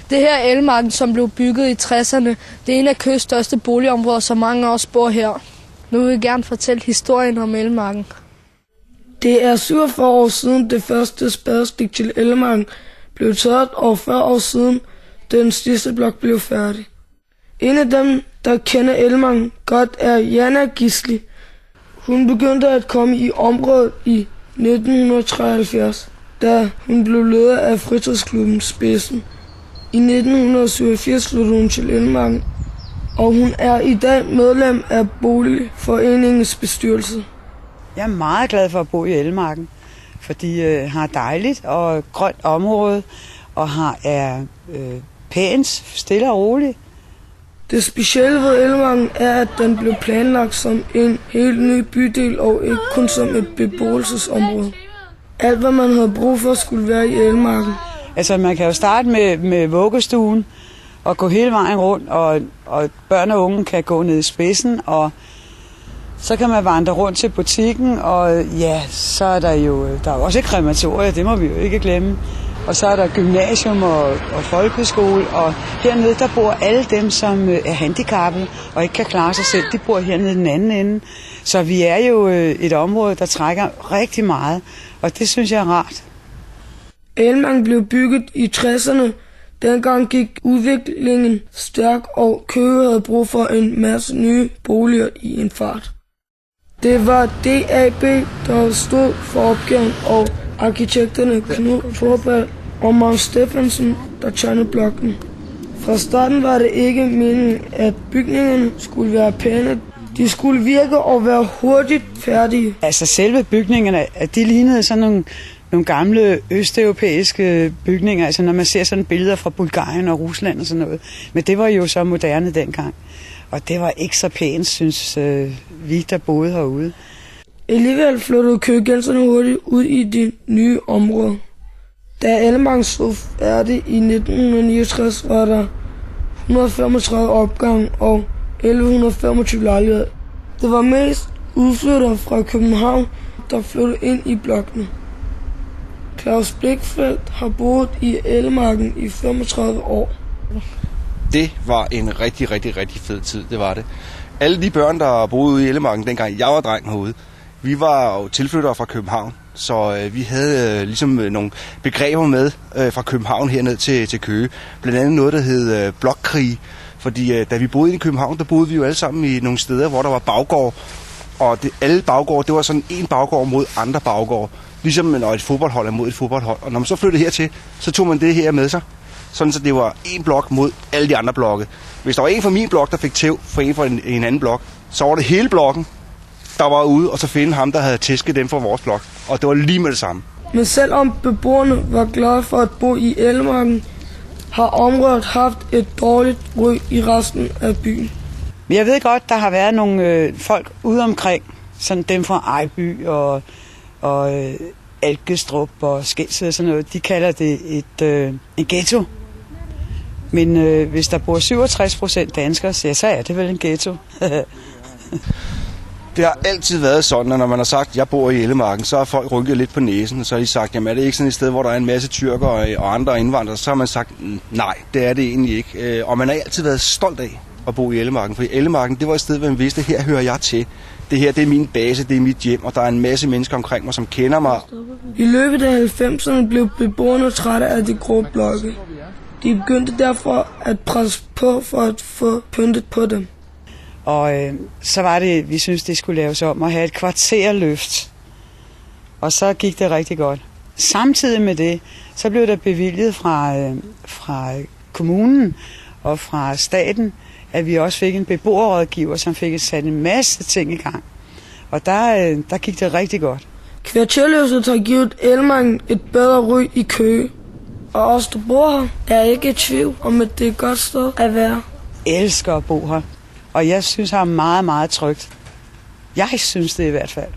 Det her er Ellemarken, som blev bygget i 60'erne. Det er en af Køges største boligområder, så mange af os bor her. Nu vil vi gerne fortælle historien om Ellemarken. Det er 47 år siden det første spadestik til Ellemarken blev taget, og 40 år siden den sidste blok blev færdig. En af dem, der kender Ellemarken godt, er Jana Gisli. Hun begyndte at komme i området i 1973, da hun blev leder af fritidsklubben Spidsen. I 1987 sluttede hun til Ellemarken, og hun er i dag medlem af Boligforeningens bestyrelse. Jeg er meget glad for at bo i Ellemarken, fordi har dejligt og grønt område, og er pænt, stille og roligt. Det specielle ved Ellemarken er, at den blev planlagt som en helt ny bydel og ikke kun som et beboelsesområde. Alt, hvad man havde brug for, skulle være i Ellemarken. Altså, man kan jo starte med vuggestuen og gå hele vejen rundt, og børn og unge kan gå ned i Spidsen, og så kan man vandre rundt til butikken, og ja, så er der er også et krematorie, det må vi jo ikke glemme. Og så er der gymnasium og folkeskole, og hernede der bor alle dem, som er handicappede og ikke kan klare sig selv. De bor hernede i den anden ende. Så vi er jo et område, der trækker rigtig meget, og det synes jeg er rart. Ellemarken blev bygget i 60'erne. Dengang gik udviklingen stærkt, og Køge havde brug for en masse nye boliger i en fart. Det var DAB, der stod for opgaven, og arkitekterne Knud Thorberg og Magnus Steffensen, der tegnede blokken. Fra starten var det ikke meningen, at bygningerne skulle være pæne. De skulle virke og være hurtigt færdige. Altså selve bygningerne, de lignede sådan nogle gamle østeuropæiske bygninger, altså når man ser sådan billeder fra Bulgarien og Rusland og sådan noget. Men det var jo så moderne dengang, og det var ikke så pænt, synes vi, der boede herude. Alligevel flyttede køgenserne hurtigt ud i de nye områder. Da Ellemarken stod færdig i 1969, var der 135 opgange og 1125 lejligheder. Det var mest udflyttere fra København, der flyttede ind i blokkene. Claus Blichfeldt har boet i Ellemarken i 35 år. Det var en rigtig fed tid, det var det. Alle de børn, der boede ude i Ellemarken, dengang jeg var dreng herude, vi var jo tilflyttere fra København, så vi havde ligesom nogle begreber med fra København herned til Køge. Blandt andet noget, der hed blokkrig, fordi da vi boede i København, der boede vi jo alle sammen i nogle steder, hvor der var baggård, og alle baggård, det var sådan en baggård mod andre baggård, ligesom når et fodboldhold er mod et fodboldhold. Og når man så flyttede hertil, så tog man det her med sig, sådan så det var en blok mod alle de andre blokke. Hvis der var en fra min blok, der fik tæv for en fra en anden blok, så var det hele blokken, der var ude, og så finde ham, der havde tæsket dem fra vores blok. Og det var lige med det samme. Men selvom beboerne var glade for at bo i Ellemarken, har området haft et dårligt ry i resten af byen. Men jeg ved godt, der har været nogle folk ude omkring, sådan dem fra Ejby og Alkestrup og Skelsved og sådan noget, de kalder det en ghetto. Men hvis der bor 67% danskere, så er det vel en ghetto. Det har altid været sådan, at når man har sagt, at jeg bor i Ellemarken, så har folk rynket lidt på næsen, og så har de sagt, jamen er det ikke sådan et sted, hvor der er en masse tyrkere og andre indvandrere? Så har man sagt, nej, det er det egentlig ikke. Og man har altid været stolt af at bo i Ellemarken, for i Ellemarken, det var et sted, hvor man vidste, her hører jeg til. Det her, det er min base, det er mit hjem, og der er en masse mennesker omkring mig, som kender mig. I løbet af 90'erne blev beboerne trætte af de grå blokke. De begyndte derfor at presse på for at få pyntet på dem. Og så var det, vi synes det skulle laves om at have et kvarterløft. Og så gik det rigtig godt. Samtidig med det, så blev der bevilget fra kommunen og fra staten, at vi også fik en beboerrådgiver, som fik sat en masse ting i gang. Og der gik det rigtig godt. Kvarterløftet har givet Ellemarken et bedre ry i Køge. Og os, der bor her, er ikke i tvivl om, at det er et godt sted at være. Jeg elsker at bo her. Og jeg synes, det er meget, meget trygt. Jeg synes det i hvert fald.